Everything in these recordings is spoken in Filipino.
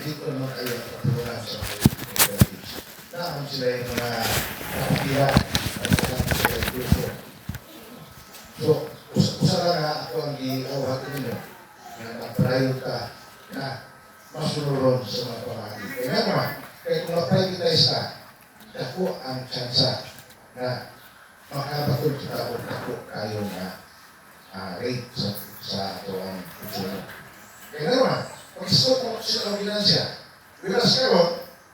dito naman kayo ang patulonan sa cooperatives. Naman sila yung mga kapatiran at sila yung grupo. So, usa nga ako ang giawhat ninyo na mag-prior ka na masunuron sa mga pamahagi. Kaya naman, kaya kung ma-privatize ka, ako ang tsansa na makabatol kita o ako kayo na rate sa ito ang konsumo. Kaya naman, pag-stop mo sila ang ginansya, wilas ka ron,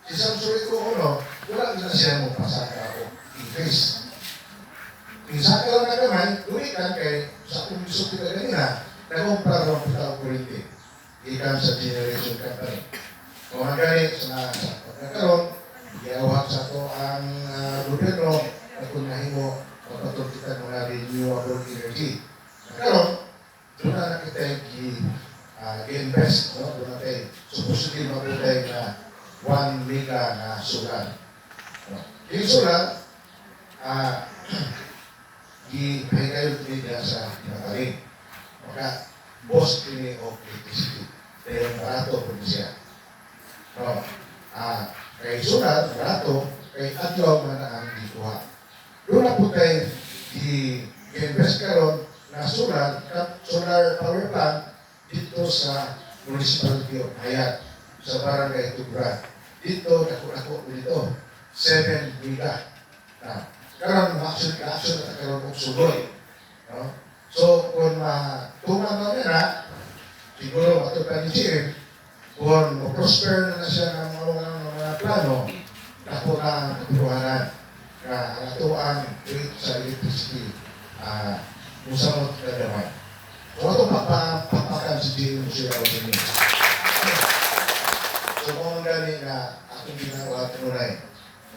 si Samsuri ko wala ginansya mo pasaka ako increase. Minsan ka lang na kamay, lumikan kay sa kung gusto kita ganina, nag-umpra ron kita o kurente. Ikan sa generation company. Kung ang ganit sa pagkakaroon, iawak sa to ang gobyerno na kung nahimo mapatol kita mga renewable energy. Karon, doon na kita i-invest, no? Doon na tayo supposedly mabutay na 1 mega na solar. No? Yung solar, i-pahikayo niya sa pinakaling. Maka, boss kini o electricity. Dahil barato po siya. No? Kay solar, barato, kay atlaw man ang gikuha. Doon na po tayo i-invest karon na solar power plant dito sa municipality of Hayat, sa barangay Tubra. Dito, dako dito, 7 mega. Karon, ma-action na karon og sugod. No? So, kung tuman na siguro matupad ni GM, kung prosper na siya ng mga plano, dako na ang katuhanan na ang ito ang rate sa electricity musamot na naman. So, ito papakan si GM siya o din. So, kung gani na akong ginawa tunay,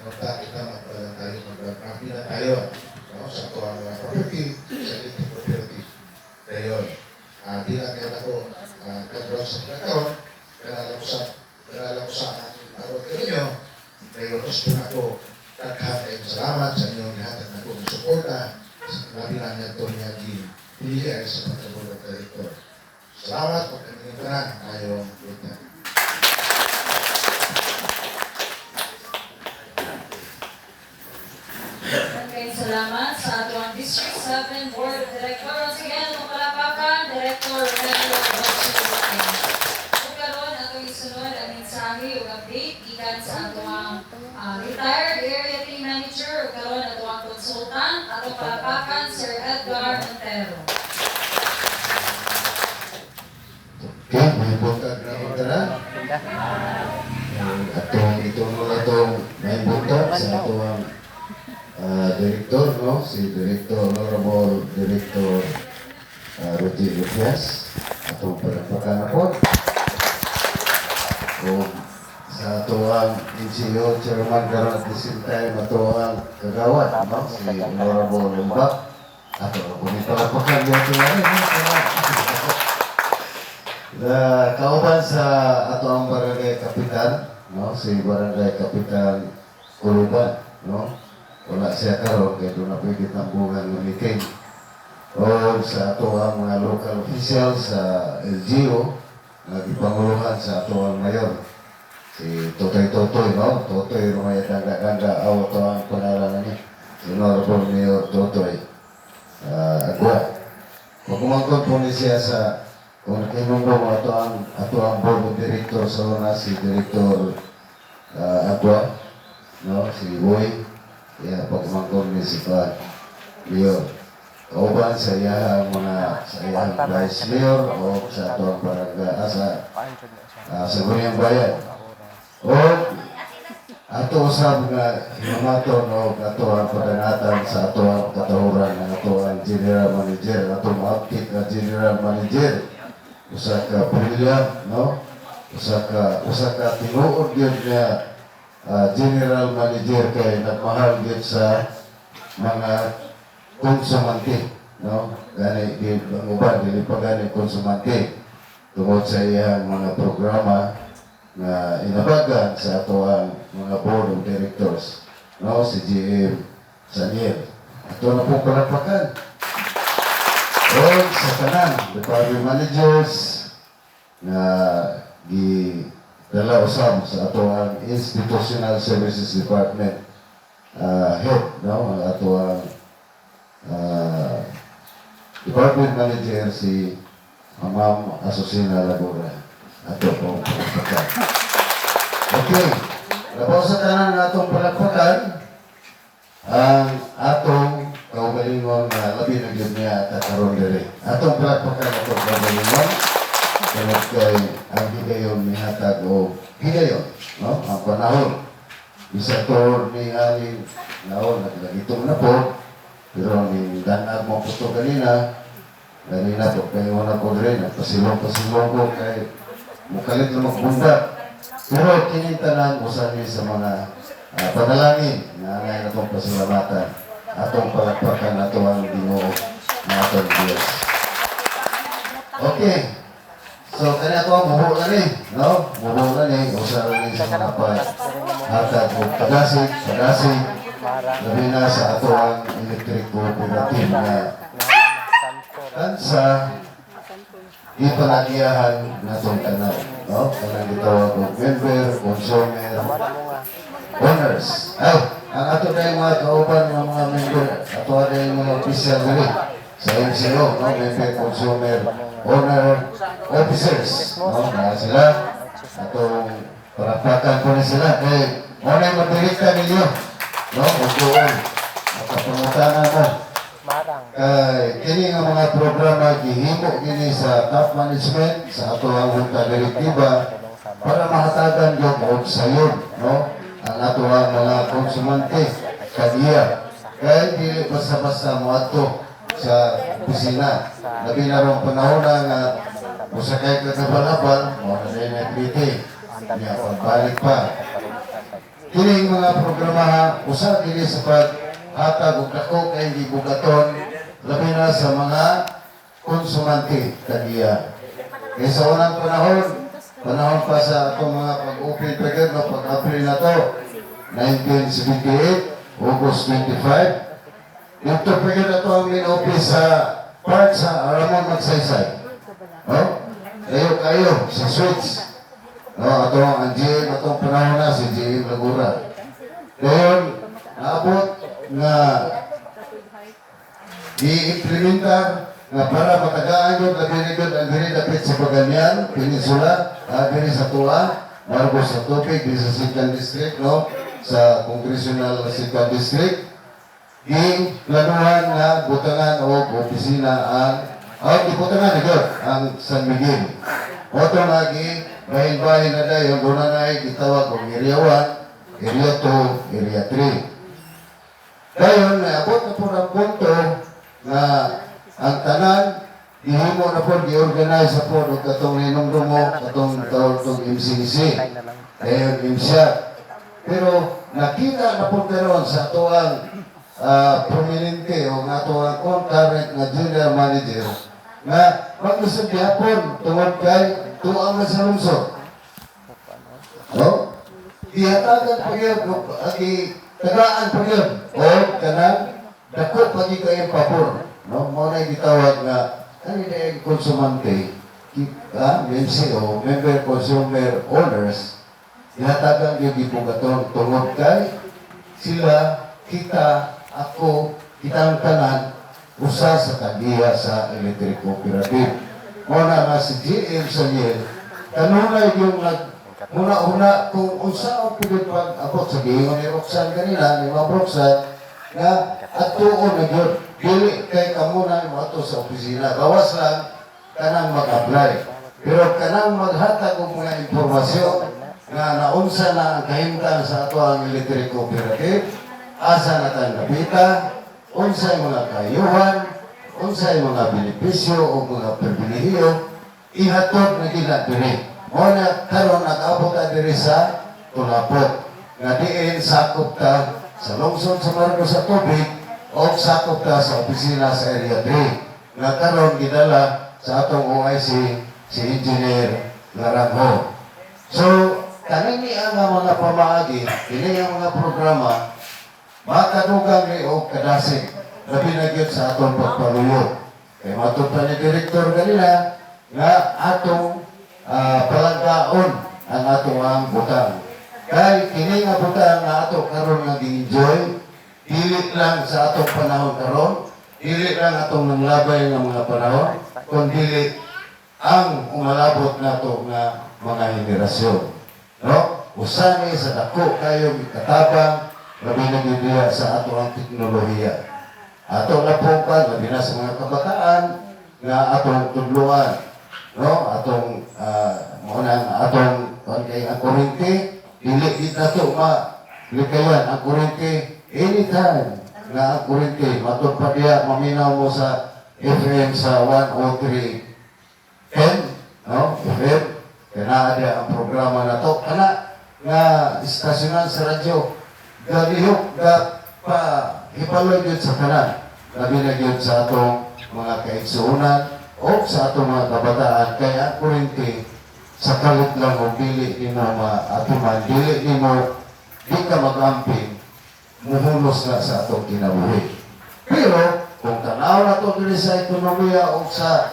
kita magpala tayo, magpapila tayo sa ito ang mga property, sa electric property. Dayon, di lang kaya ako kadraw sa pagkakaroon, kailangan ko sa aking tarot ka ninyo, dayon, gusto na ako taghan kayo salamat sa inyong ihatag na kong suporta sa labilan niya ito niya pinili sa pagkabulat na ito. Salamat po kami ng tanan, ayong luta. Salamat sa ating District 7 Board of Directors. Once again, ang palapakan, Director Romero Rochelle. Kung karoon, atong isunod ang mensahe o update ikan sa atong retired area team manager o karoon atong consultant, atong palapakan, Sir Edgar Montero. Okay, may buntag na magdala. Itong may buntag sa atong Director, no? Si Director, Honorable Director Rogelio Diaz, atong palapakan na po. Kung sa atuang NGO Chairman karon at the same time atuang kagawad, no? Si Honorable Lumbak, atong palapakan niya ito na kauban sa atuang Barangay Kapitan, no? Si Barangay Kapitan Kuluban, no? Wala siya karon kaya doon na pwede tambungan ng meeting. O sa ato ang mga local officials sa LGU, nagipanguluhan sa ato ang mayor. Si Totoy, no? Totoy, rumaya ganda-ganda, aw ito ang pangalan niya. Si Honorable Mayor Totoy Agua. Kung kumangkot po niya siya sa, kung nakinunong ato ang board of directors, so na si Director Agua, no? Si Boy. Ya, pagmangkong municipal mayor. Kauban sa iyang vice mayor o sa atong barangay sa Guyang Bayan. O ato usab nga hinumaton o ato ang padanatan sa ato ang katahuran ng ato ang general manager, ato ma-update na general manager. Usa ka brilliant, no? Usa ka tinuod yun nga general manager kay nagmahal din sa mga konsumante, no? Gani di uban dili pa gani konsumante tungod sa iyang mga programa na inabagan sa ato ang mga board of directors, no? Si GM Saniel. Ato na po palapakan. O sa tanan, department managers na dala usab sa ato ang Institutional Services Department head, no? Ang ato ang Department Manager si Ma'am Asusina Lagura. Ato pong palakpakan. Okay. Labaw sa tanan ng atong palakpakan, ang atong kaugalingon na labi na yun niya kakaroon diri. Atong palakpakan atong kaugalingon, tungod kay ang higayon ni hatag o higayon, no? Ang panahon. Isa to ni aling naon, naglagitong na po, pero ni danag mo po ito kanina po kayo na po rin, pasilong ko kay mukalit na magbunda. Pero kinintanan mo sa mga panalangin na ngayon na itong pasalamatan, atong palakpakan ato ang Ginoo na atong Diyos. Okay. So, kanya ko ang muhulan no? Muhulan usahan sa mga hatag o pagasig, labi na sa ato ang electric cooperative na kansa ipanagiyahan na itong kanal, no? Kanang gitawag o member, consumer, owners. Ay, ang ato na yung mga kauban ng mga member, ato na yung mga official dali sa MCO, no? Member, consumer, owner, officers, no? Kaya sila, atong parapakan po na sila. Kaya, muna yung madirita ninyo, no? Magdoon, makapangutangan mo. Kini nga mga programa gihimo gini sa top management sa ato ang junta direktiba para mahatagan yung og sayon, no? Ang ato ang mga konsumante kadiya. Kaya dili basta-basta mo ato sa opisina. Labi na rong panahon nga musakay ka kabal-abal, mo na rin nagpiti. Niya pagbalik pa. Kini mga programa usa dili sa paghatag og dako kay gibugaton labi na sa mga konsumante kaniya. Kaya sa unang panahon pa sa itong mga pag-open pagod, no, pag-April na to, 1978, August 25, yung to pagod na to ang min-office sa part sa Aramon Magsaysay. No? Kayo, sa Switch. No, atong ang GM, atong panahon na, si GM Lagura. Ngayon, naabot na i-implementar nga para matagaan yun nagrinigod ang diri dapit sa Paganyan, Peninsula, diri sa Tua, Marcos sa Tubig, diri sa 2nd District, no? Sa Congressional 2nd District. I-planuhan nga butangan o opisina ang ibutangan na ang San Miguel. Oto lagi, bahin-bahin na dahil doon na itawag ang Area 1, Area 2, Area 3. Dayon, naabot na po ng punto na ang tanan, ihimo na po, di-organize na po ng katong ninumdumo, katong tawag itong MCC, ayun, MSIA. Pero nakita na po karon sa atuang prominente o nga atuang concurrent na junior manager na mag-usap yapon tungod kay tuang na sa lungsod. No? Ihatagan po yun, tagaan po yun, o kanang dako pagi kayong pabor. No, mo na gitawag nga kanina yung konsumante, MCO, member consumer owners, ihatagan yung gibugaton tungod kay sila, kita, ako, kitang tanan, usa sa kagiya sa electric cooperative. Mo na nga si GM Sanyel, kanunay yung una kung unsa ang pwede pag-abot sa gihingon ni Roxanne kanina, ni Ma'am Roxanne, nga at tuon na yun. Dili kay kamo na mo ato sa opisina. Bawas lang kanang mag-apply. Pero kanang maghatag og mga impormasyon nga naunsa na ang kahimtang sa ato ang electric cooperative, asa na tang napita, unsay mga kayuhan, unsay mga benepisyo o mga pribilehiyo, ihatod na gila diri. Mo na karon nag-abot ta diri sa tulapot. Nga diin sakop ta sa lungsod sa Marcos sa Tubig o sakop ta sa opisina sa Area 3 na karon gidala sa atong OIC si Engineer Laranjo. So, kanini ang mga pamaagi, kini ang mga programa, makadugang ni o kadasig, labi na gyud sa atong pagpaluyo. Kaya matod pa ni Direktor kanina, nga atong palanggaon ang ato ang butang. Kay kini nga butang nga ato karon nga gi-enjoy, dili lang sa atong panahon karon, dili lang atong nanglabay nga mga panahon, kundi ang umalabot nato nga mga henerasyon. No? Usani sa dako kayo ikatabang, labi na gyud diha sa ato ang teknolohiya. Ato na po pa, labi na sa mga kabataan nga atong tudluan. No? Atong atong kay ang kurente, dili gid nato likayan ang kurente anytime nga ang kurente matud pa diha maminaw mo sa FM sa 103 no? FM kana ada ang programa na to kana nga istasyonan sa radyo galihok pa hipaloy gyud sa tanan labi na gyud sa atong mga kaigsuonan o sa atong mga kabataan kaya ang kurente sa kalit lang o dili ni mo maatuman dili ni mo di ka mag-amping muhulos na sa atong kinabuhi pero kung tanaw na to dili sa ekonomiya o sa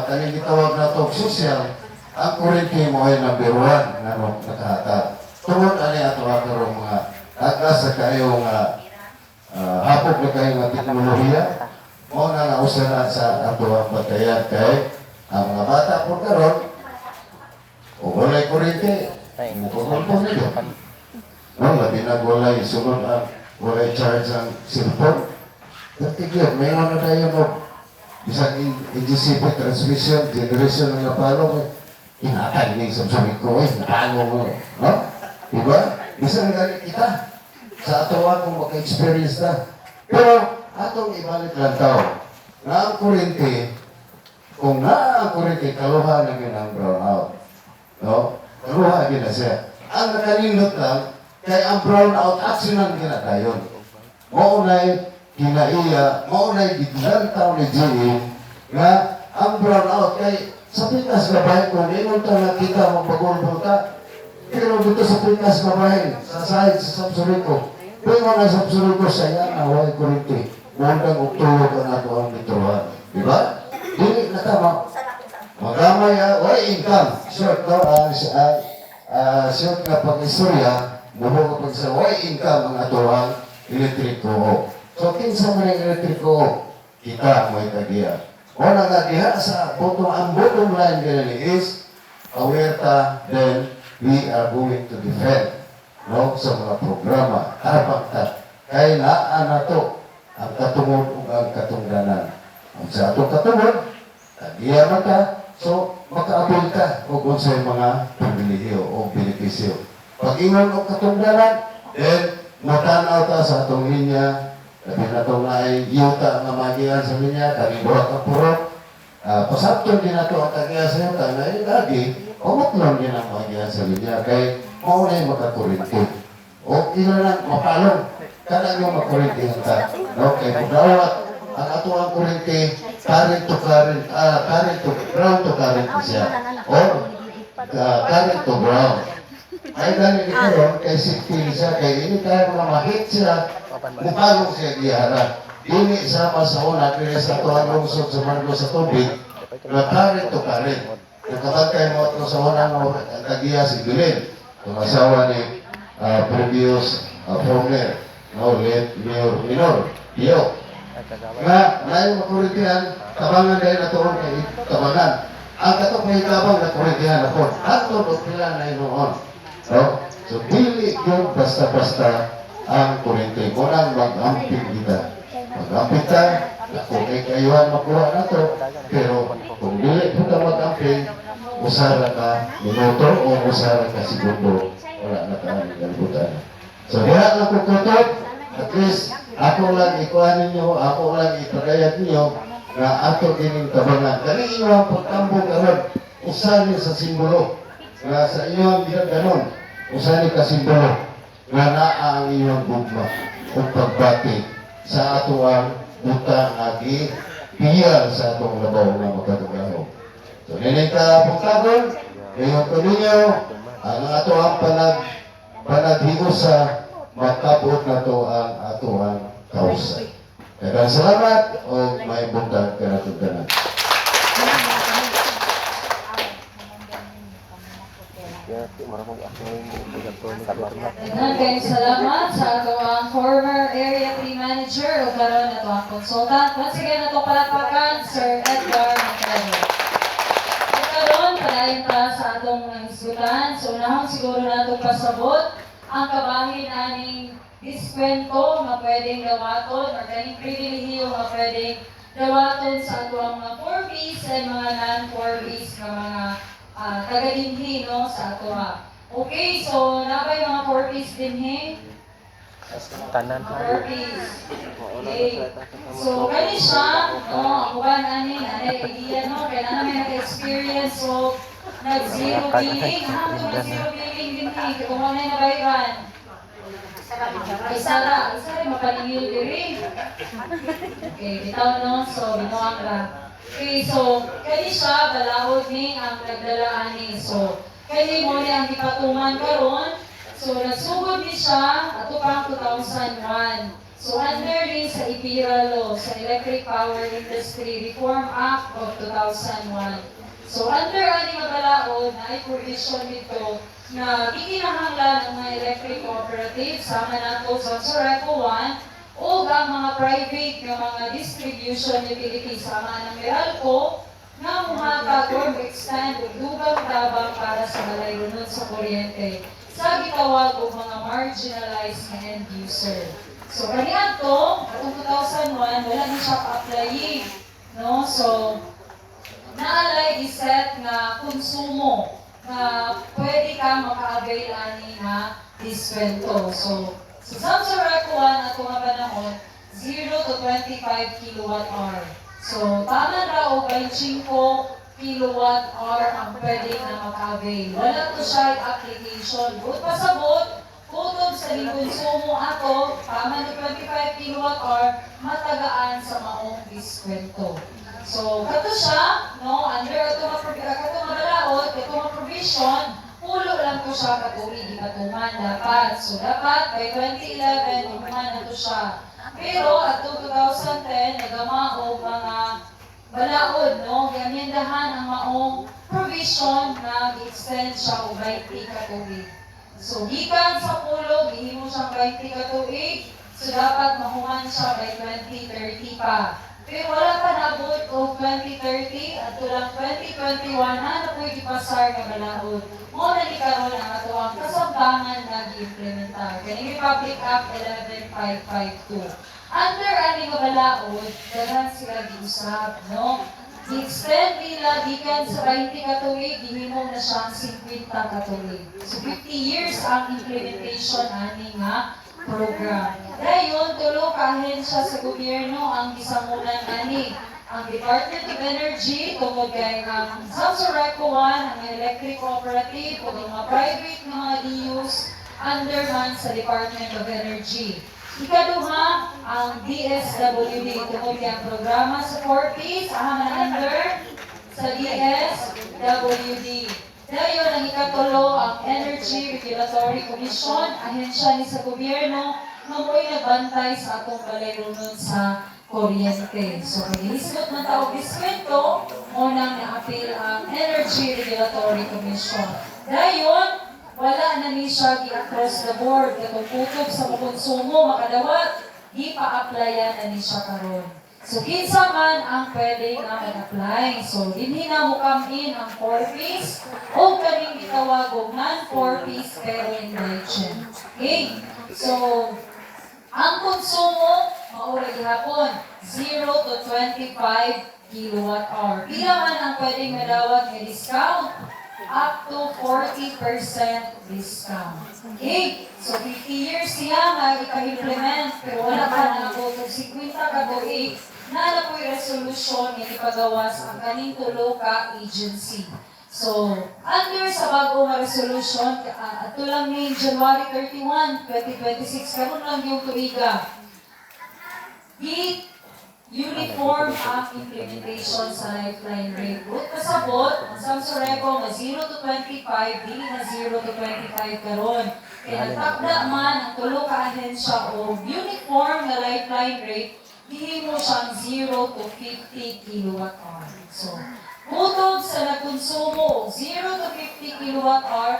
kaning gitawag na to social, ang kurente mo ay number 1 nga nakahatag. Tungod ani ato karong mga sa kayo nga hapog na kayo nga teknolohiya, mo na nausara sa ato ang batayan kay ang mga bata po karon o walay kurente, mukukulpon nila. No, labi na walay sunod ang walay charge ang cellphone. Natigyan, mayroon na tayo mo. Bisang NGCP transmission, generation ng napalo, inatay niya sa sabi ko, napalo mo. No? Diba? Bisang galit kita. Sa atawan kung maka-experience na. Pero, atong ibalik lang tao. Na ang kurente, kung na ang kurente, kaluha na yun ang brown out. No? Kaluha yun na siya. Ang nakalindot lang, kaya ang brown out, aksinan kinatayon. Maunay, kinaiya, maunay gitlan tao ni Jimmy nga ang brown out kay sa pitas na bahay ko, ninong ta nakita magpagulbol ka pero dito sa pitas na bahay sa sahig sa Sapsuriko pero nga Sapsuriko sa yan na huwag kurente mundang uktulog ang ato ang mitruhan diba? Dili na tama magamay wala income short no? Short na pag-istorya muho kapag sa wala income ang ato ang elektriko. So, kinsa man ang elektriko, kita mo itagiya. O nga diha sa ang bottom line ganyan is, aware ta, then we are going to defend no, sa mga programa. Tarapang ta. Kaya naan na to ang katungod o ang katungdanan. Ang sa atong katungod, tagiya man ka, so maka-apil ka o kung sa mga pribilehiyo o benepisyo. Pag ingon o katungdanan, then matanaw ta sa atong linya. Tapi na ito nga ay yuta nga magihan sa linya, kami buhat ang purok. Pasapton din na ito ang tagihan sa yuta, na yung lagi, pamatlong din ang magihan sa linya, kay mauna yung makakurinti. O ina lang, mapalong, kanang yung makurinti ang ta. No? Kay mudawat, ang ato ang kurinti, current to ground to current siya. O current to ground. Ay dahil ito ron, kay safety siya, kay ini tayo mga mahit siya, mukhalong siya gihara. Dini sama sa una, kaya sa tuwang lungsod sa margo sa tubig, na current to current. Nakabantay mo ito sa una ng kagiya si Gulin, ang asawa ni previous former, no, late Mayor Minor, Iyo. Nga, ngayon makurintihan, tabangan dahil na tuon kay tabangan. Ang katok may tabang na kurintihan ako, atod o pila na inoon. No? So, dili yung basta-basta ang kurente. Munang mag-amping kita. Mag-amping ka, kung may kayuhan makuha na to, pero kung dili po ka mag-amping, usara ka minuto o usara ka segundo, wala na ka ang galibutan. So, diha na kukutot, at least, ako lang ikuha ninyo, ako lang ipagayat ninyo, na ato gining tabangan. Kani inyo ang pagtambong karon, usahin sa simbolo, na sa inyo ang ginaganon, usahin ka simbolo, nga naa ang inyong gugma o pagbati sa ato ang butang agi piyal sa atong labaw na magkatagaho. So, nining ka pagtagon, ngayon ko ninyo, ang ato ang panaghigo sa makabot na to ang ato ang kausay. Kaya salamat o may butang kanatugdanan. Daghan kayong salamat sa ato ang former Area 3 Manager o karon na ang consultant. Once again, nato palakpakan, Sir Edgar Montero. At karon, palayon pa sa atong hisgutan. So, unahon siguro nato pasabot ang kabahin aning diskwento na pwedeng dawaton or kaning pribilehiyo na pwedeng dawaton sa ato ang mga 4Bs and mga non-4Bs na mga taga-dinhi no, sa ato ha. Okay, so nabay mga 4Ps din Tanan. 4Ps. Okay. So, kani siya, no, ako ba nanin, idea, no, kaya namin nag-experience, so, nag-zero billing, hanggang nag-zero billing din kung ano yung nabayran. Ay, Sara, rin mapaningil diri. Okay, bitaw, no, so, binuang lang. Okay, so, kani siya, balahod ni ang nagdalaan ni, so, kani mo ni ang ipatungan karon. So, nagsugod ni siya ato pang 2001. So, under din sa IPIRA Law, sa Electric Power Industry Reform Act of 2001. So, under ani nga balaod na ay provision dito na gikinahanglan ng mga electric cooperatives sama nato sa Soreco 1 o ang mga private nga mga distribution utilities sama ng Meralco na muhatag or extend o dugang tabang para sa malayunon sa kuryente sa gitawag o mga marginalized na end user. So, kaniyan to, atong 2001, wala na siya pa-applying. No? So, naalay iset na konsumo na pwede ka maka-avail ani na diskwento. So, sa Samsung 1 ato nga panahon, 0 to 25 kilowatt-hour. So, tama ra o 25 kilowatt-hour ang pwede na maka-avail. Wala to siya application. Good pasabot, kutod sa konsumo ato, tama na 25 kilowatt-hour, matagaan sa maong diskwento. So, kato siya, no, under ato nga balaod, ato nga provision, pulo lang to siya katuig, ipatuman dapat. So, dapat by 2011, ipuman na to siya. Pero, ato 2010, nagamaog mga balaod, no, ganyandahan ang maong provision na i-extend siya o 20 katuig. So, gikan sa pulo, gihimo siyang 20 katuig, so dapat mahuman siya by 2030 pa. Pero wala pa nabot o 2030 at tulang 2021 na po ipasar nga balaod. Mo na ni karon ang ato ang kasamtangan na gi-implementar. Kani Republic Act 11552. Under ani nga balaod, daghan sila giusab, no? I-extend nila gikan sa 20 katuig, gihimo na siyang 50 katuig. So 50 years ang implementation ani nga program. Dayon, tulo ka ahensya sa gobyerno ang gisamulan ani. Ang Department of Energy, tungkol kay ang Samsung 1, ang electric cooperative, o mga private na mga DUs, under man sa Department of Energy. Ikaduha, ang DSWD, tungkol kay ang programa sa 4Ps, ahaman under sa DSWD. Dayon, ang ikatulo, ang Energy Regulatory Commission, ahensya ni sa gobyerno, na mo'y nagbantay sa atong balayrunon sa kuryente. So, pag-ilisgot ng tao diskwento, unang na-appeal ang Energy Regulatory Commission. Dayon, wala na ni siya across the board. Katong kutob sa konsumo, makadawat, di pa-applyan na ni siya karon. So, kinsa man ang pwede nga mag-apply. So, dinhi na mo come-in ang 4Ps o kaning gitawag og non-4Ps pero indulgent. Okay? So, ang konsumo, maura gihapon, 0 to 25 kilowatt-hour. Pila man ang pwedeng madawat nga discount? Up to 40% discount. Okay? So, 50 years siya mag-implement, pero wala pa na ako kung 50 katuig na po yung resolution nga ipagawas ang kaning tulo ka agency. So, under sa bagong resolution, ato lang ni January 31, 2026, karon lang yung tuiga. Uniform ang implementation sa lifeline rate. But kasabot, ang Samsoreco na 0 to 25, dili na 0 to 25 karon. Kaya nagtakda man ang tulo ka ahensya o uniform na lifeline rate, dili mo siyang 0 to 50 kilowatt-hour. So, butod sa nagkonsumo 0 to 50 kilowatt-hour,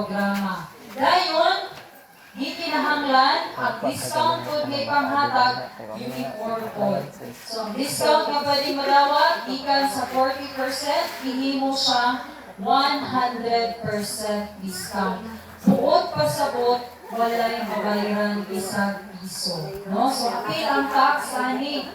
programa. Dayon, gikinahanglan ang discount po may panghatag uniform code. So, ang discount nga pwede madawat, ikan sa 40%, ihimo siyang 100% discount. Buot pasabot, walay mabayaran isang piso. No? So, apil ang tax, ani,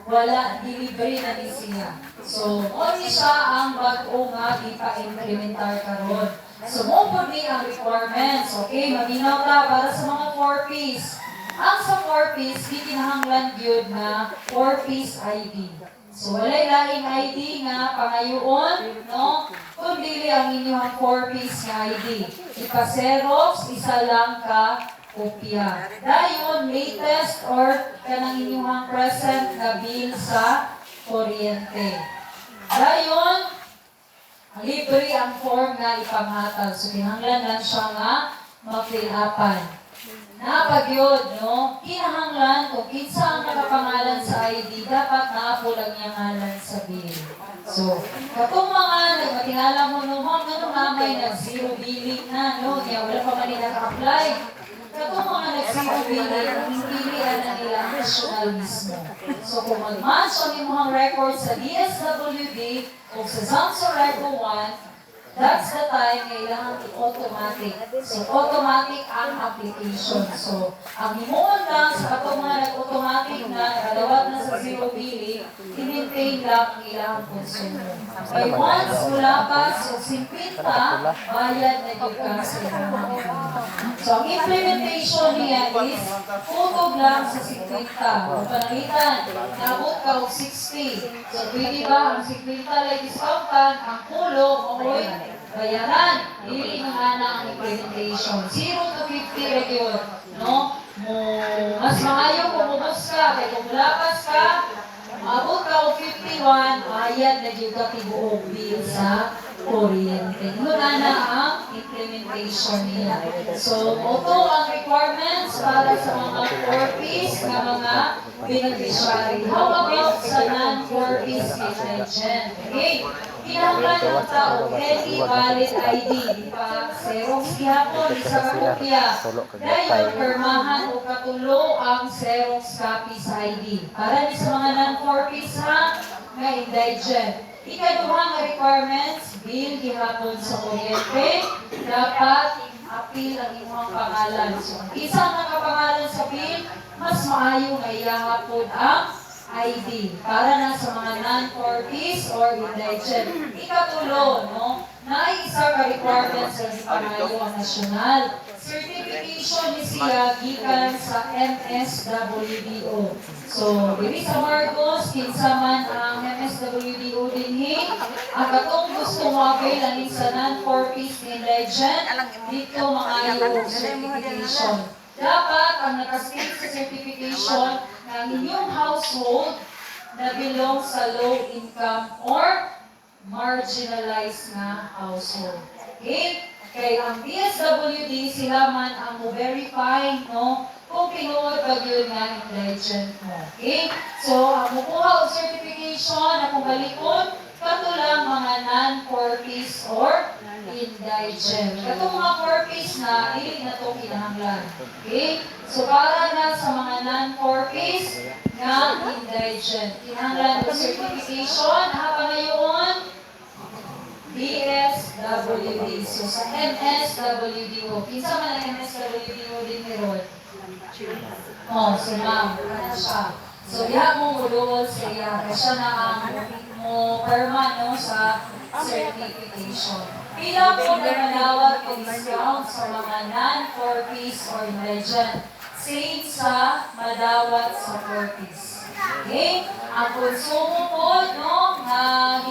wala, delivery na ni siya. So, only siya ang bago nga ipa-implementar karon. So, mo po ni ang requirements. Okay, maminaw ta para sa mga 4Ps. Ang sa 4Ps, gikinahanglan yun na 4Ps ID. So, walay laing ID nga pangayoon, no? Kung dili ang inyong 4Ps nga ID. Ipa-xerox, isa lang ka kopya. Dayon, latest or kanang inyong present na bill sa kuryente. Dayon, libre ang form na ipanghatag. So, kinahanglan lang siya nga ma-fill upan. Napagyod, no? Kinahanglan kung kinsa ang nakapangalan sa ID, dapat naapo lang niya ngalan sa bill. So, katong mga nagmatingala mo, no, ma'am, ano mamay nag-zero billing na, no? Kaya wala pa man naka-apply. Katong mga nag-zero billing, ang pilihan na nila national mismo. So, kung mag-match ang imuhang record sa DSWD o sa Samsung Reco 1, that's the time kailangan i-automatic. So, automatic ang application. So, ang himuon lang sa katong mga nag-automatic na nakadawat na sa zero billing, i-maintain lang ang ilang konsumo. By once, mula pa, so 50, bayad na yung ka sa ilang. So, ang implementation niya is, tutog lang sa 50. Kung panalitan, naabot ka o 60. So, pwede ba ang 50 lang discountan, ang kulo, oy, bayaran, hindi nga na ang implementation. 0 to 50 region, no? Mas maayo kung ubos ka, kaya kung lapas ka, maabot ka o 51, bayad na yung katibuong bill sa kuryente. Muna na ang implementation niya. So, ito ang requirements para sa mga 4Ps na mga beneficiary. How about sa non-4Ps legend? Okay? Kinahanglan ng tao, any valid ID, di ba? Xerox gihapon, isa ka kopya. Dayon, permahan o katulo ang Xerox copy sa ID. Para ni sa mga non-4Ps ha, nga indigent. Ikaduha nga requirements, bill gihapon sa kuryente, dapat appeal ang imong pangalan. So, isang nakapangalan sa bill, mas maayo nga iyahapon ang ID para na sa mga non-4Ps or indigent. Ikatulo, no? Naisa ka requirements sa pangayo ang nasyonal. Certification ni siya gikan sa MSWDO. So, diri sa Marcos, kinsa man ang MSWDO dinhi, ang katong gusto mo avail aning sa non-4Ps ni indigent, dito maayo certification. Dapat ang nakastate sa certification ng inyong household na belong sa low income or marginalized na household. Okay? Kaya ang DSWD, sila man ang mo-verify, no? Kung pinuod ba yun nga indigent mo. Okay? So, ang mukuha o certification na kung balikon, katulang mga non-4Ps or indigent. Katong mga 4Ps na, hindi na ito kinahanglan. Okay? So, para na sa mga non-4Ps na indigent. Kinahanglan ng certification, hapa ngayon, DSWD. So, sa MSWDO. Kinsa man ang MSWDO din meron? Oh, si ma'am. Ano siya? So, diha mo mudol sa iya. Siya na ang mo perma no, sa certification. Pila po na malawat o discount sa mga non-4Ps or indigent. Same sa madawat sa 4Ps. Okay? Ang konsumo po, no, na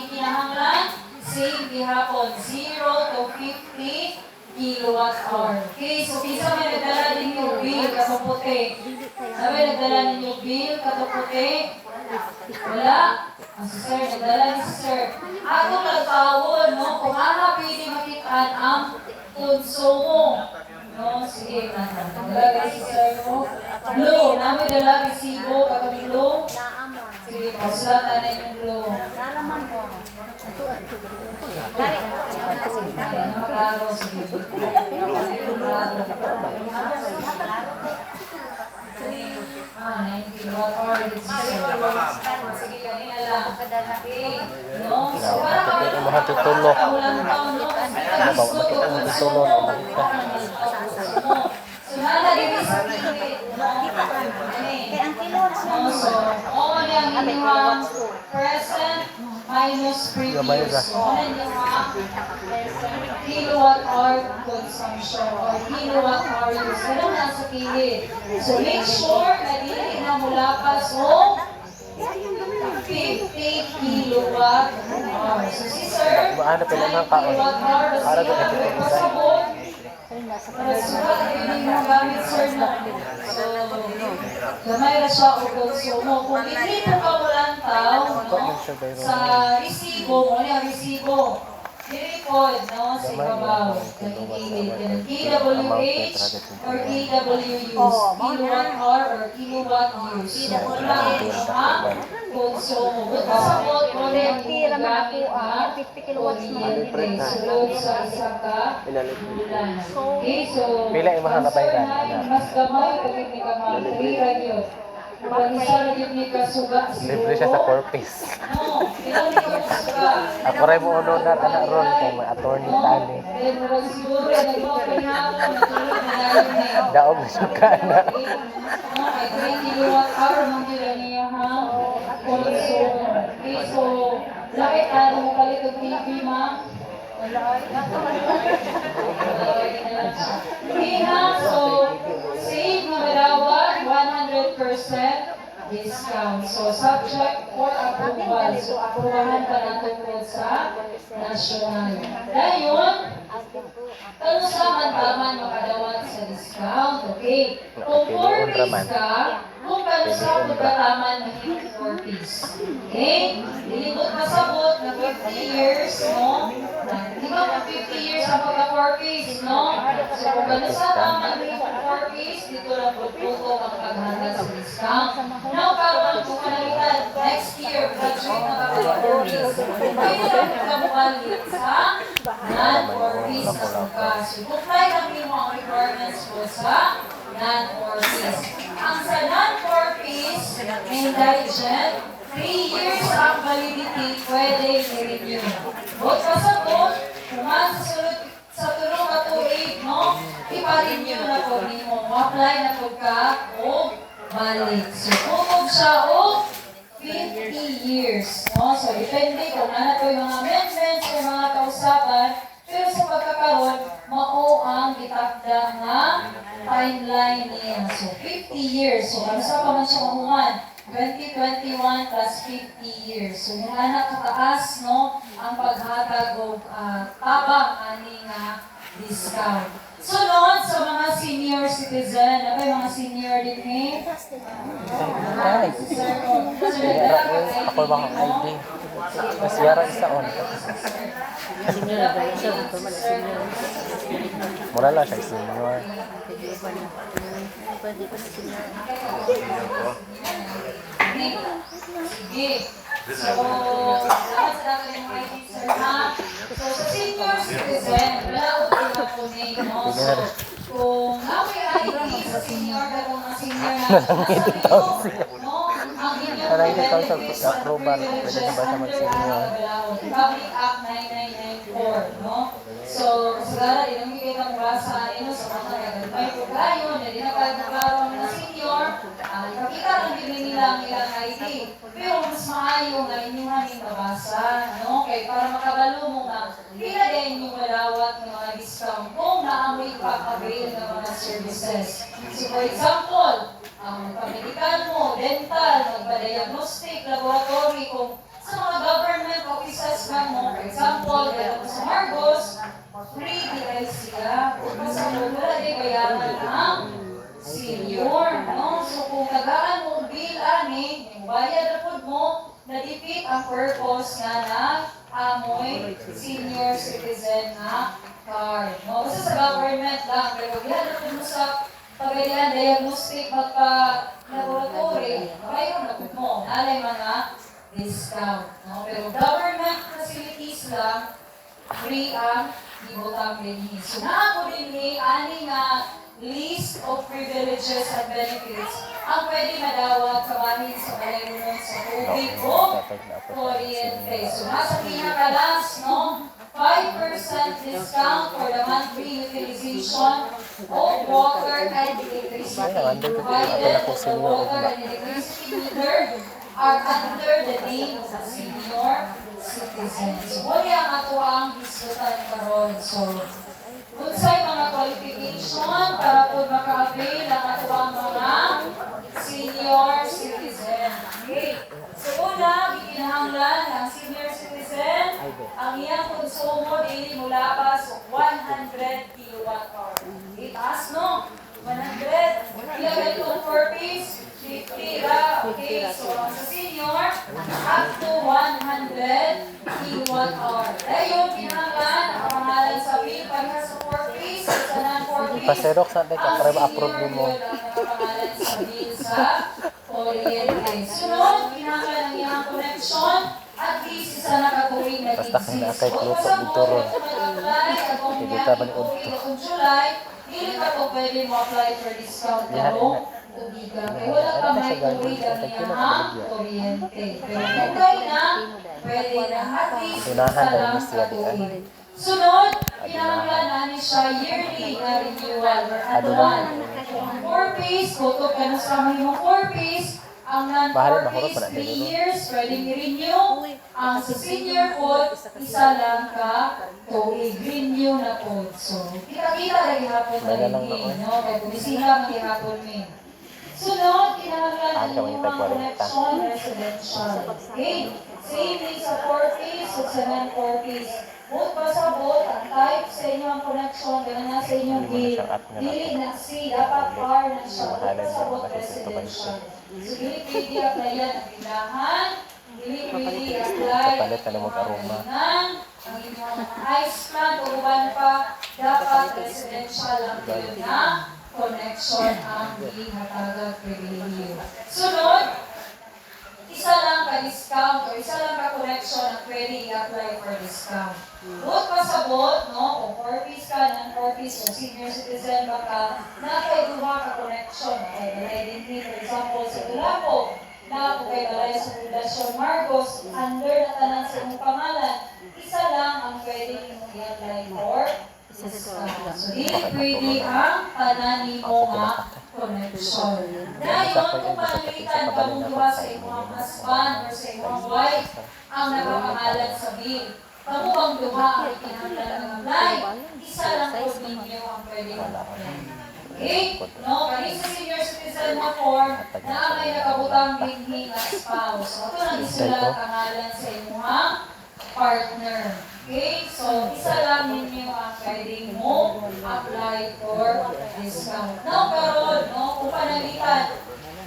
gikinahanglan, same gihapon, 0 to 50 kilowatt-hour. Okay, so kisa may nagdala din yung bill, katong puti. Sabi, nagdala din yung bill, katong puti. Wala. Ang si sir, nagdala ni si sir. Ako nagtawon, no? Kung pwede makitaan ang konsumo. No, sige, nagdala ni si sir, no? Blue, namin dala resibo, katong blue. Sige, Sige, pasulatan na yung blue. Klaro, sige. Ah, 19. What are the seasons? Sige, kanina lang. Okay. No? So, parang Mahatutulo. ulang taon, no? Makita mo tutulo no makita. So, nalagay sa pilit, no? So, all yung inyong present minus previous. All yung kilowatt hour consumption or kilowatt hour use. Ganun lang sa pilit. So, make sure na dili na mula pa so 50 kilowatt hour. So, si sir, Maano pala ng kaon. kilowatt hour. Para doon Siya, ito pasabot. Para sugat, yun yung gamit, sir, na. So, gamay na siya o konsumo. Kung hindi po ka walang tao, no, sa resibo, ano yung resibo? I-record, no, sa ibabaw. Kagigilid. KWH or KWUs. Kilowatt hour or kilowatt use. So, wala ang konsumo. Ba't kasabot mo rin yung gamit na 50 kilowatts na yun. kuryente? Sulod sa isa ka bulan. Okay, so, Pila yung mahal na bayaran? mas gamay pag hindi ka mag-3 yun. Pag isa na yun ni kasuga. Libre siya sa 4 piece. No, ilang ni kasuga. Ako rin mo uno na tanak ron kay may attorney tali. Then, murag siguro, nag-open hapon, natulog na lalim na yun. Daog suka na. Okay, 3 kilowatt hour, mong yun niya ha. Also, okay, so, laki tayo mo kalit ang TV, ma. Okay ha, so, save na malawag, 100% discount. So, subject for approval. So, aprobahan pa natin sa national. Ngayon, ano sa mantaman makadawat sa discount? Okay. Kung 4 piece ka, kung kano sa pagkataman magiging 4 piece. Okay? Dilibot na sabot na 50 years, no? Di ba kung 50 years ang pagka 4 piece, no? So, kung kano sa taman magiging 4 piece, dito lang po ang paghahanda sa discount. Now, karoon kung kanalitan, next year, graduate na ka pag 4 piece. Pwede lang kamukalit sa non-4 piece na suka. So, comply lang din mo ang requirements po sa non-4 piece. Ang sa non-4 piece, indigent, 3 years ang validity, pwede i-renew. Bot pa sa bot, kuman sa sulod sa tulong ka tuig, no? Ipa-renew na po nimo. Apply na po ka o balik. So, kung siya o 50 years. No? So, depende kung ano po yung mga amendments o mga kausapan. Pero sa pagkakaroon, mao ang itakda nga timeline niya. So, 50 years. So, ano sa pa man siya mahuman? 2021 plus 50 years. So, yung anak kataas, no, ang paghatag o tabang ani nga discount. Sunod sa mga senior citizen, ano ba yung mga senior din eh? Ako bang ID? Mas yara isa on. Mura lang siya senior. Sige. So, dapat sa dapat yung ID, sir, ha? So, sa senior citizen, wala ko pinapunin, no? So, kung naway ID sa senior, pero mga senior na, no? Ang inyong benefits at approval. Pwede na ba siya mag-senior? Public Act 9994, no? So, kasagara, inamigay kang basa, sa mga nagagantay po kayo, na di na kayo nagkaroon na senior, ipakita lang din nila ang ilang ID. Pero mas maayo nga inyong hangin mabasa, no? Kaya para makabalo mo nga, pila din yung malawat ng mga discount kung naamoy pa-avail ng mga services. So, for example, ang pamedical mo, dental, magpa-diagnostic, laboratory, kung sa mga government offices ka mo, for example, kaya sa Margos, free DI siya. Kung sa wala din bayaran ang senior, no? So kung tagaan mo bill ani, yung bayad na po mo, na-defeat ang purpose nga na amoy senior citizen na card. No? Kasi sa government lang, pero yan na po mo sa pagkailan diagnostic magpa-laboratory, kayo na mo, nalay mga discount. No? Pero government facilities lang, free ang ibutang rinhi. So naa po din ani nga list of privileges and benefits ang pwede madawat sa bahin sa balayunon sa tubig o kuryente. So nasa pinakalas, no? 5% discount for the monthly utilization of water and electricity, provided that the water and electricity meter are under the name of the senior citizens. So, muli ang ato ang diskutan karon. So, unsay mga qualification para po maka-avail ang ato ang mga senior citizen. Okay. So, una, gikinahanglan ang senior citizen, ang iyang konsumo dili mula pa sa 100 kilowatt-hour. Itaas, no? 100. Ilagay itong 4 piece, 50 ra. Okay, so ang sa senior, up to 100 kilowatt-hour. Dayon, kinahanglan ang pangalan sa bill para sa 4 piece, sa non-4 piece. Paserok sa atin ka, para ma-approve din mo. Ang pangalan sa bill sa kuryente. Sunod, kinahanglan ang iyang connection at least isa na katuwing na Basta kaya na kay Pluto dito ron. Hindi ka ba ni Udto? Kung July, hindi ka po pwede mo-apply for discount karong tubigan. Kaya wala pa may tuwig ang iyang kuryente. Pero kung kayo na, pwede na at least isa lang katuwing. Sunod, kinahanglan namin siya yearly na renewal or annual. Kung 4 piece, kutok ka na sa mga 4 piece, ang non-4 piece, 3 years, pwedeng i-renew. Ang sa senior food, isa lang ka tuwig, renew na po. So, kita-kita lagi hapon na rin, no? Kaya bumisita maghihapon min. Sunod, kinahanglan ang inyong connection residential. Okay? Same din sa 4 piece o sa non-4 piece. Both pasabot, ang type sa inyong connection, gano'n na sa inyong bill. Dili na si, dapat car na siya. Both pasabot residential. So, dili pwede applyan ang bilahan, dili pwede apply Kapalit na lumog aroma. ang inyong ice plant o uban pa, dapat residential ang bill na connection ang ihatagag privilege. Sunod, isa lang ka-discount o isa lang ka-connection ang pwede i-apply for discount. Both pasabot, no? Kung 4 piece ka, non-4 piece, o senior citizen baka, nakay-duha ka-connection. Okay, balay din din, for example, sa Tulapo, na kung kay balay sa Fundación Marcos, under na tanan sa imong pangalan, isa lang ang pwede mong i-apply for discount. So, hindi pwede ang tanan mo nga connection. Dayon, kung panalitan ka mong duha sa imong husband or sa imong wife ang nakapangalan sa bill, kamu ang duha ang ikinahanglan ng apply, isa lang po ninyo ang pwede mag-apply. Okay? No, kani sa senior citizen na form, na may nakabutang binhi na spouse. So, ito lang isulat ang ngalan sa imong partner. Okay? So, isa lang ninyo ang pwedeng mo apply for discount. Now, karon, no, kung panalitan,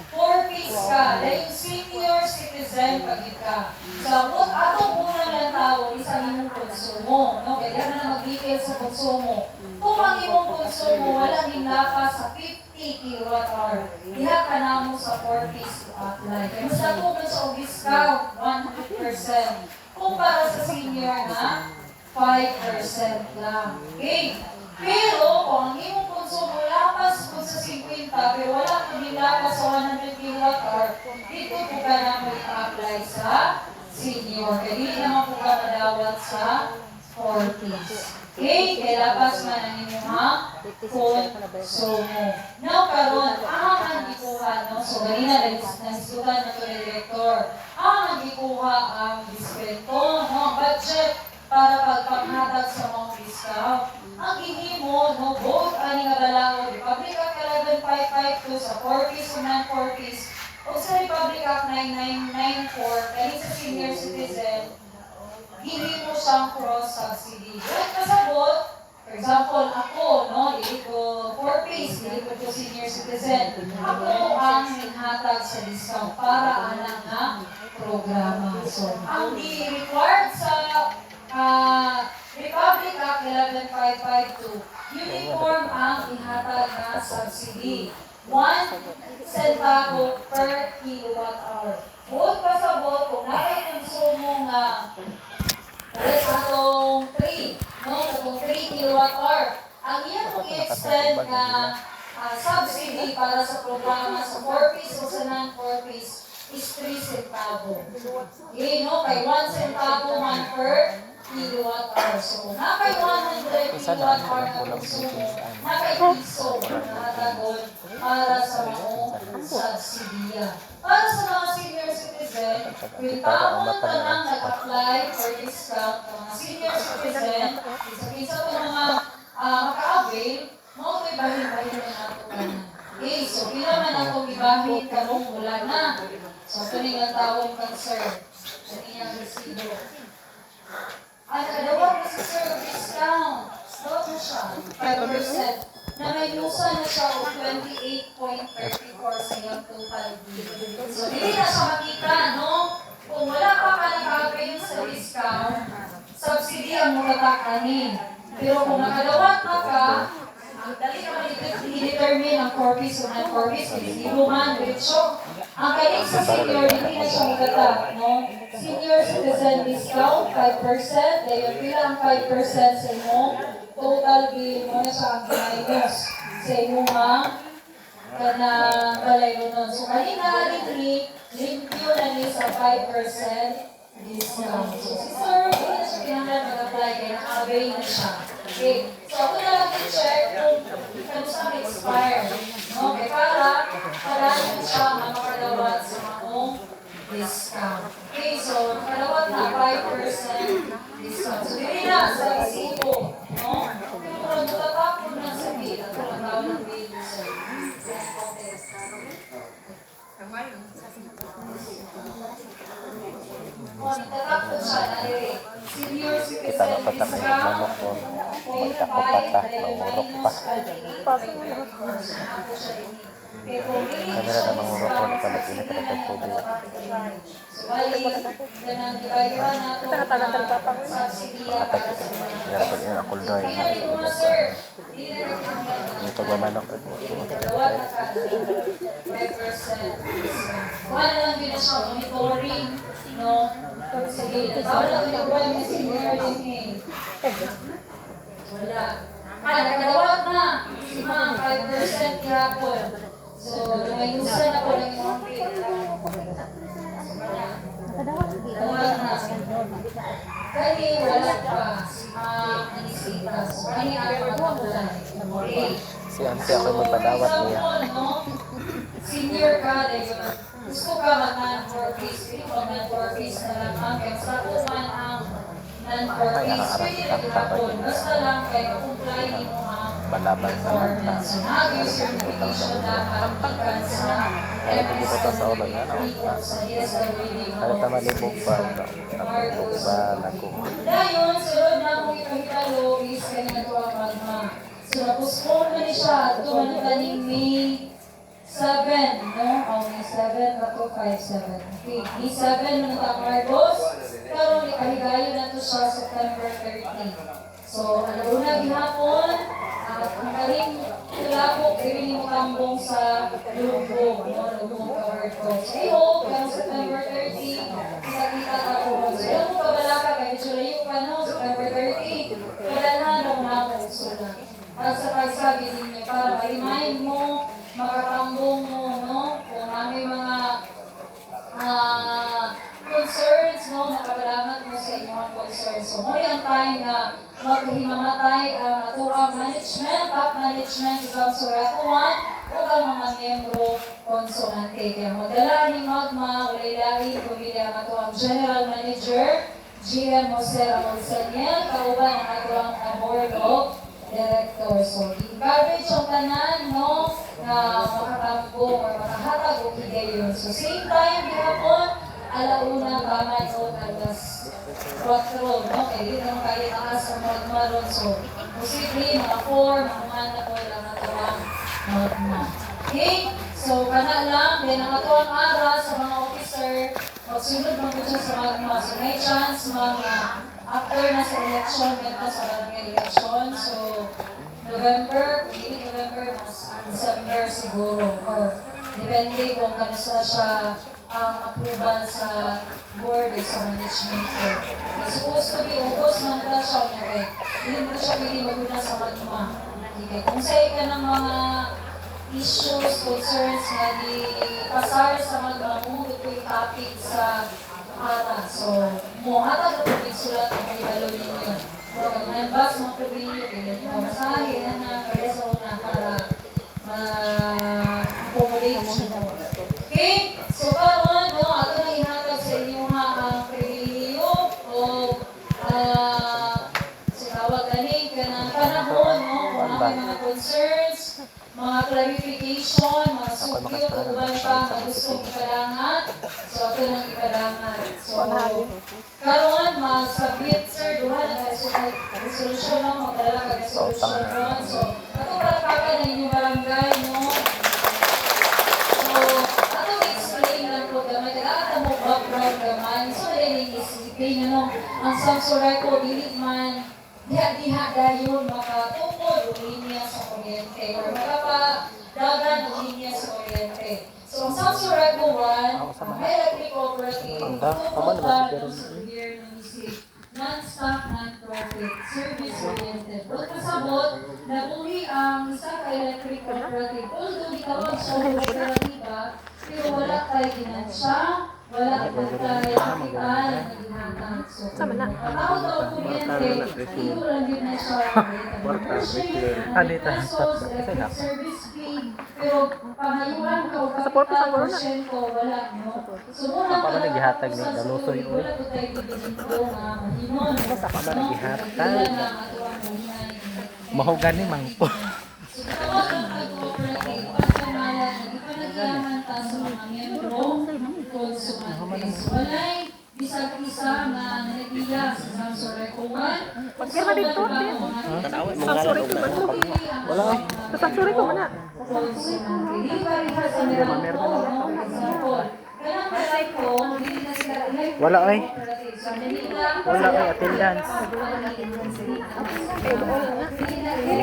4 piece ka, dahil senior citizen pagit ka. So, kung atong unang lang tao, isa imong konsumo, no? Kaya na mag-detail sa konsumo. Kung ang imong konsumo, walang hinlaka sa 50 kilowatt-hour, diha ka na mo sa 4 piece to apply. Kaya mas natuman sa discount, 100%. Kumpara sa senior na 5% lang. Okay? Pero kung ang imong konsumo lapas po sa 50, pero wala kang lapas sa 100 kilowatt-hour, dito po ka na mo i-apply sa senior. Kaya hindi naman po ka madawat sa 4 piece. Okay? Kaya lapas man ang inyong konsumo. Now, karon ang gikuha, no? So, ganina, naislutan na ito ni Director. Ang gikuha ang diskreto, no? Budget para pagpanghatag sa mga discount. Ang gihimo, no? Both ani nga balaod, Republic Act 11552 sa 4 piece o non-4 piece, o sa Republic Act 9994, kaya sa senior citizen, hindi mo siyang cross-subsidy. At kasabot, for example, ako, no, hindi ko 4 piece, hindi ko senior citizen. Ako ang hinhatag sa discount para anak na programa. So, ang di-required sa Republic Act 11552, uniform ang ihatag na nga subsidy. 1 centavo per kilowatt hour. Bukod pa sa bot, kung nakay-consumo nga atong 3, no? Atong 3 kilowatt hour. Ang iyang kung i-extend nga subsidy para sa programa sa 4 piece o sa non-4 piece is 3 centavo. Okay, no? Kay 1 centavo man per kilowatt hour. So, nakay 100 kilowatt hour na konsumo, nakay piso na nakatagon para sa maong subsidiya. Para sa mga senior citizen, kung tao na tanang nag-apply for discount, mga senior citizen, isa-isa pa mga maka-avail, mo may bahin-bahin na nato kanan. Okay, so pila man ako ibahin karong wala na. So, ito nga tawag concern sa inyong resibo. At kadawag na sa sir, discount. Stop na siya, 5%. Na may lusa na siya o 28.34 sa iyong total bill. So, hindi na siya makita, no? Kung wala pa ka naka-avail sa discount, subsidy ang mukatakanin. Pero kung nakadawat na ka, ang dali ka i-determine ang 4 piece o non-4 piece, hindi mo man, diretso. Ang kaling sa senior, hindi na siya magata, no? Senior citizen discount, 5%. Dahil pila ang 5% sa inyo, total bill mo na siya ang minus sa inyo nga kanang balay mo nun. So, kanina, limpyo na niya sa 5% discount. So, si sir, hindi na siya kinanglan mag-apply kaya naka-avail na siya. Okay. So, ako na lang i-check kung kano siyang expire. No? Okay, para yun siya makakadawat sa maong discount. Okay, so, nakadawat na 5% discount. So, hindi na sa resibo. No? Kung natatapon na sa bill, at kung tawag ng bill, sir. Natatapon siya na senior Kita citizen na patay ng discount. manok ko. Magkakupata, mangurok pa. Kamera na mangurok ko, nakalagin na kapag tubig. Patay ko. Yarapag yun, ako doy. Yung pagmamanok. Wala lang din na siya monitoring, no? Sige, tawag lang din ba yung senior din wala. Nakadawat na. Si ma'am, 5% kahapon. So, lumayusan ako lang yung bill. Nakadawat na. Kaya wala pa. Si ma'am, Anisita. So, kaya ako magpapulay. Okay. Si Ante ako magpadawat niya. Senior ka, dahil gusto ka mag-non-4 piece, pili ko mag-4 piece na lang ang kaya sa kuman ang non-4 piece, pwede na gilapon. Basta lang kaya comply mo ang Balaban sa ordinance. So, nag-use your medication dapat ikan sa every Sunday report sa DSWD. Ano tama libog ba? Nakubog ba? Nakubog. Dayon, sunod na akong ipahitalo is kanya ito ang magma. So, na-postpone na ni siya. Ito man kaning May 7, no? May 7 pa to 5-7. Okay, May 7 na natakargos. Karoon, ikahigayon na to siya September 30. So, alauna gihapon, at ang kaling tulapok, dili mo tambong sa lubong, no? Lubong covered coach. I hope, pero September 30, kita-kita ako. So, yung mo kabalaka, kaya sulayo ka, no? September 30, kadalhan ako na ako usulan. At sa pagsabi ninyo, para ma-remind mo, makatambong mo, no? Kung may mga concerns, no? Makabalamat mo sa inyong concerns. So, mo yung time na maghimamatay ang naturang management, top management, isang suratuan, o ang mga membro konsonante. Kaya magdala ni Magma, ulay-lahi, pumili ang atuang general manager, GM Jose Ramon Saniel, kauban ang atuang board of director. So, i-coverage ang tanan, no, na makatambong or makahatag o higayon. So, same time, gihapon, alauna, baman o alas 4, no, kaya dito naman kayo taas ang magmaron. So, posible, mga 4, mga mana po lang natuwang magma. Okay? So, kana lang, then ang natuwang aras sa mga officer, magsunod mo po siya sa magma. So, may chance, mga after na sa election, meron sa barangay election. So, November, kung hindi November, mas December siguro. Or depende kung kanusta siya ang approval sa board o sa management board. Supposed to be August man na siya niya eh. Hindi mo siya pili maguna sa magma. Okay. Kung sa'yo ka ng mga issues, concerns na di pasar sa magma mo, ito yung topic sa ata. So, mo ata na po sulat ang ibalo ninyo. So, nambas mga pabili, masahe na kareso na para ma-accommodate siya. Okay? So, karon no, ato na ihatag sa inyo nga ang pribiliyo o tawag gani ka ng panahon, no? Kung may mga concerns, mga clarification, mga sugyo, kung pa ang gustong ipadangat, so ato nang ipadangat. So, karon mag-submit, sir, duha na kayo resolution, no? Magdala ka resolution ron. So, ato para paka na inyong barangay, no? So, ato explain lang po gamay. Kaya mo background gamay. So, din i-explain nyo, ang Samsung ko, dili man, diha dayon makatukod o linya sa kuryente or makapadagan o linya sa kuryente. So, ang Samsung ko 1, ang electric cooperative, tukod lang ang severe non-stop, non-profit, service-oriented. Doon kasabot, nabuli ang isang electric cooperative. Although di tawag siya kooperatiba, pero wala tayo ginansya, wala tayo kapital na ginatang. So, katawag daw kuryente, iyo lang din na siya electric service fee, pero pangayuan ka o kapital, porsyento, wala, no? So, muna Apa man nagihatag ni Dalusoy oy. wala po tayo dito nga mahinon. Sa pa man nagihatag. Mahugan ni mangpo. So, tawag ang pag-cooperative, pagkamalan, ipanagyaman ta sa mga miyembro, consumates. Walay, bisag isa nga nagbiya sa Samsung Recoman. Pagkira dito, Sangsuri ko man mo. Wala ay. Sangsuri ko man na. Hindi pa rin sa Meralco, no? Example. Kaya ang ko, hindi na sila Wala ay. So, Manila, Wala ay attendance.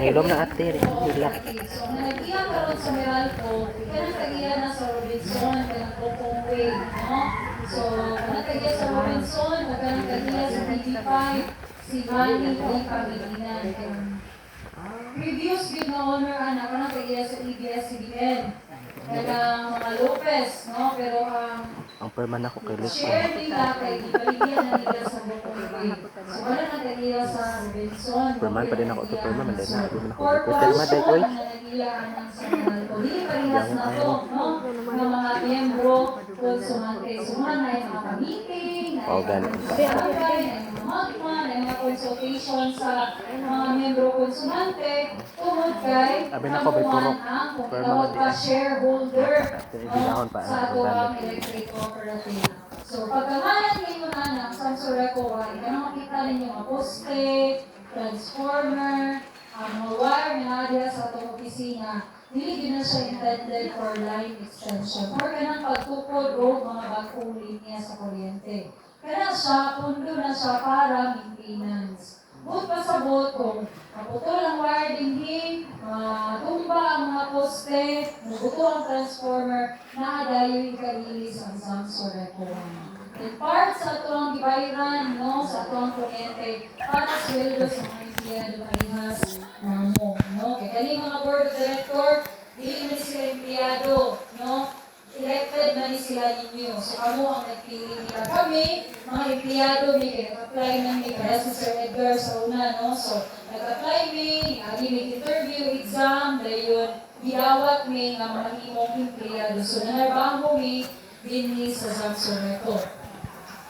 Hilom na ate rin. Hila. so, nag-iya ka rin sa Meralco, kanang tagiya na sa Robinson, kanang Kokong Way, no? So, kanang tagiya sa Robinson, kanang tagiya sa TV5, si Manny, di Pangilinan. Previous good na honor, anak, kanang tagiya sa EBS-CBN. Kanang mga Lopez, no? Pero Ang perman ako kay Luke. share nila kay ibaligyan na nila sa Bukong Way. So, wala na tagiya sa Robinson. Perman pa din ako to perman. Manday na. Hindi man ako. Corporation Pero maday oy. na nagilaan ng Sanalco. Hindi parehas na to, no? Ng mga miyembro, konsumante. So, mga na yung mga meeting, na Oh, yung ganun. mga barangay, na yung mga magma, na yung mga consultation sa mga miyembro konsumante, tungod kay Abi na ko, may purok. ang kung Perma tawag man pa din. shareholder, Tinigilahon pa, sa ano, atuang electric cooperative. So, pagkamalan ninyo na ng Samsung Recoa, ikanang makita ninyo ang poste, transformer, ang mga wire na nadya sa itong opisina, hindi na siya intended for line extension or kanang pagtukod o mga bagong linya sa kuryente. Kaya siya, pundo na siya para maintenance. Bukod pa sa kung maputol ang wire dinhin, tumba ang mga poste, maputol ang transformer, naadayo yung karilis ang Samsung Recoa. In part sa ito ang gibayaran, no, sa ito ang kuryente, para sweldo sa mga empleyado parehas mo, no? Kaya kani mga board of director, hindi na sila empleyado, no? Elected na ni sila ninyo. So, kamo ang nagpili nila. Kami, mga empleyado, may nag-apply na may kaya si Sir Edgar sa una, no? So, nag-apply may interview, exam, dayon, gidawat may nga mga imong empleyado. So, nanarbaho may dinhi sa Samsung Reco.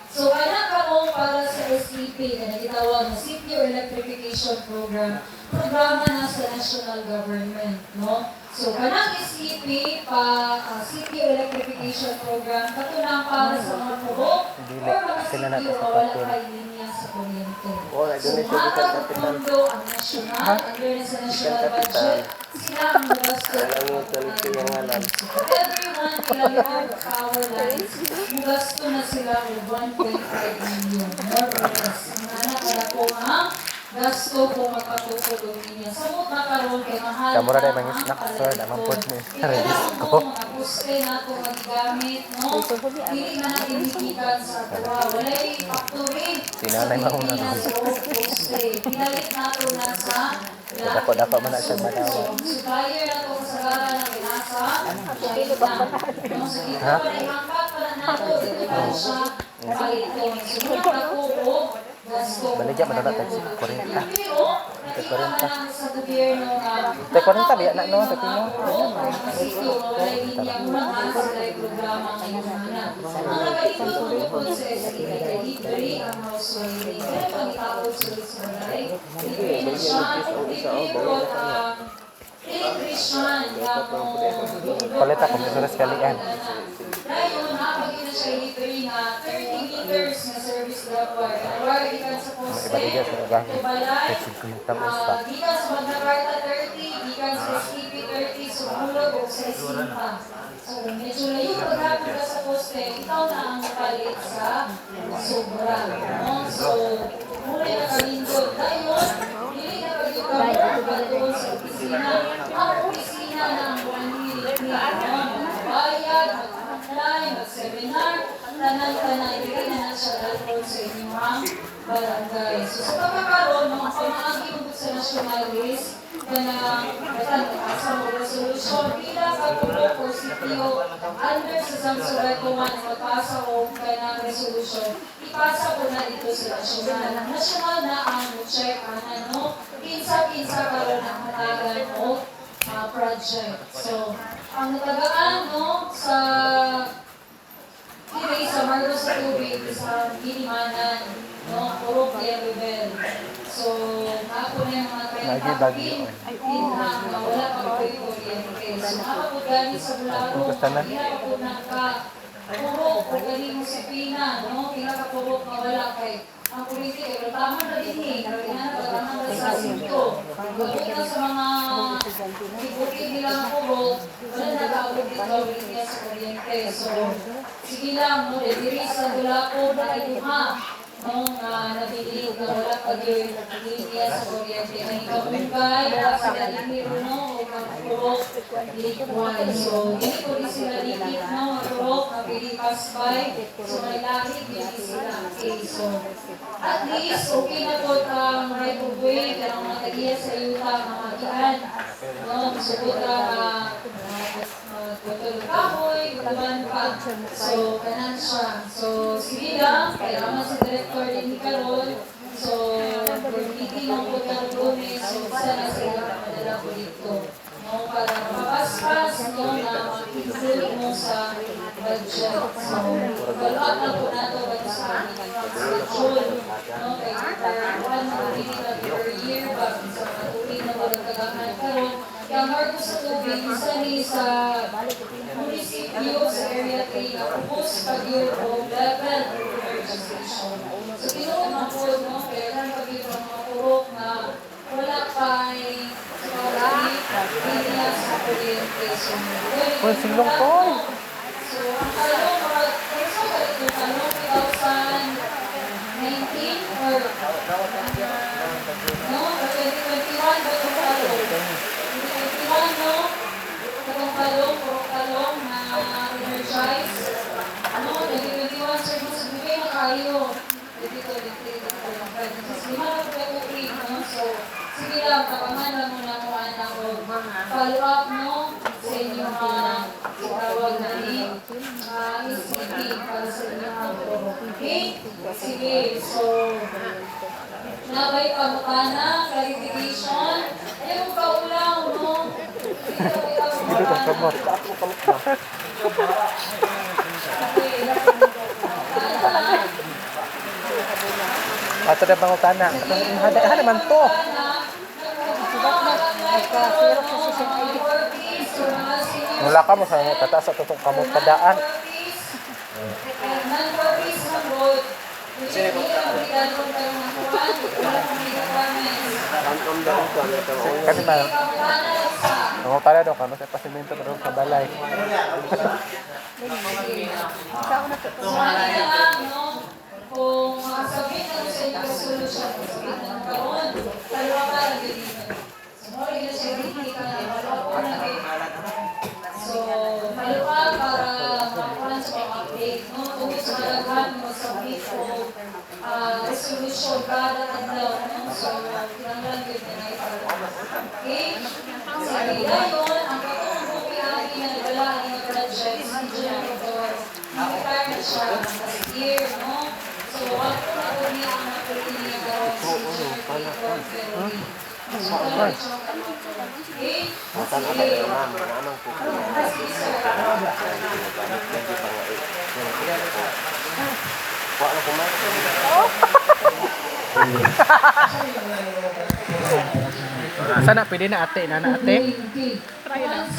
So, anak ako para sa SEP na nagitawag na City Electrification Program, programa na sa national government, no? So, kanang SEP City Electrification Program, katunang para sa mga purok or mga Sila na city to o sa wala patin. kay linya sa kuryente. Oh, So, matag pondo ang nasyonal, under na sa national budget, sila ang magasto. So, for everyone ilalagay the power lines, magasto na sila ng 1.5 million, more or less. Ang anak na po ang gasto kung magpatupod o niya. Samot na karon kay mahal. Kamura na mga snack, sir. Naman po ni Redis ko. Mga puste na ito magigamit, no? Hindi na natin ibigan sa tuwa. Walay factory. Sinanay mauna na nun. sa puste. Pinalit na ito na sa Dako-dako man na siya madawa. supplier na ito kasagaran ng pinasa. Ha? Ihangkat pala na ito. Dito pa siya. Baliton. Sumunod na po gasto. Baligya, madala tayo si 40. Pero, nakita man sa gobyerno na Tay 40 biya na no, sa Pino. sitio, wala linya mga sila yung programa ngayon na. Ang nagalitan ko po sa SDA, libre ang housewiring. Kaya pag-itapos sa balay, libre na siya. Libre po ang electrician. Palit ako, may suras kalian. Dahil napagin na siya libre na 30 meters na service required. Required ikan sa poste. Ibaligya sa gamit. Tubalay. Kasi kung tapos pa. Gikan sa Magnacarta 30, gikan sa STP 30, sumulog o sa Sinta. So, medyo layo paghapon ka sa poste, ikaw na ang palit sa sobra. No? So, muli na kalindod. Dayon, hindi na pag-ikaw sa opisina. Ang opisina na ang buwan-hilit niya. Bayad, mag-apply, mag-seminar, tanan-tanan, hindi na siya dalpon sa inyong barangay. So, sa pagkakaroon, mga pamaagi mo sa nationalist, na sa mga resolution, bilang katulog o CPO, under sa Samsuray Kuman, magpasa o kanang resolution, ipasa ko na dito sa national. National na ang check, ano, kinsa-kinsa karoon ang hatagan o project. So, ang natagaan, no, sa kiri sa Marcos sa tubig, sa Ginimanan, no, Purok Level. So, ako na yung mga Bagyo. inhang, wala pang kuryente. So, nakapagani sa Bulaco, pinakapag ka, purok, o galing mo sa Pina, no, pinakapurok na wala kay ang kuryente, pero tama na din eh, tama na sa sinto. Gawin na sa mga ibuti nilang purok, wala nakawag dito, linya sa kuryente. So, sige lang, no, diri sa Bulaco na iluha, nung nabili na wala pag yung linya sa kuryente na ikabungkay, kasi nalimiro, no, o kapurok, likway. So, hindi ko rin sila likit, no, kapurok, nabili paspay, so may lahit, hindi sila. Okay, so, at least, okay na po ang right of way, kanang mga tagiya sa yuta, mga gian, no, sugot kahoy, gutuman pa. So, kanan siya. So, sige lang, kailangan sa director din ni Carol. So, for meeting ng Putang Lunes, so, sana sila madala ko dito. No, para mapaspas, no, na mag-include mo sa budget. So, follow-up na po nato ba sa schedule. No, kaya one per year, bago sa patuloy na magkagahan karon. Kaya Marcos sa tubig, isa ni sa munisipyo sa area 3 na kupos pag-year o level registration. So, pinuha po, no, kaya lang pag-year ng mga purok na wala pa'y linya sa kuryente. So, Uy, silong ko. So, ang talong, so, ito talong 2019 or no, 2021 ba itong talong? 2021, no? Itong talong, purong talong na energize. Ano, 2021, sir, mas bigay na kayo. Dito, lima na po ako free, no? So, sige lang, kapaman lang muna mo anak ko. Follow up, no? Sa inyo tawag na ni ECP para sa inyo. Okay? Sige, so, nabay pamukana, clarification. Ayaw mo kaulaw, no? Dito ka kamot. Ato na pangutana. Hada naman to. Mula ka mo sa tataas sa tutong kamot padaan. Kasi ba? Pangutana daw ka. Kasi pasimento na rin sa balay. Kung sabihin na sa inyo resolution, sabihin na karoon, Dayon, ang katong buhay na nagdala ng mga project si Jennifer. Retire na siya last year, no? So, ako na po niya ang napili niya gawin si Jennifer. So, okay? Sana pwede na ate, na ate. Okay.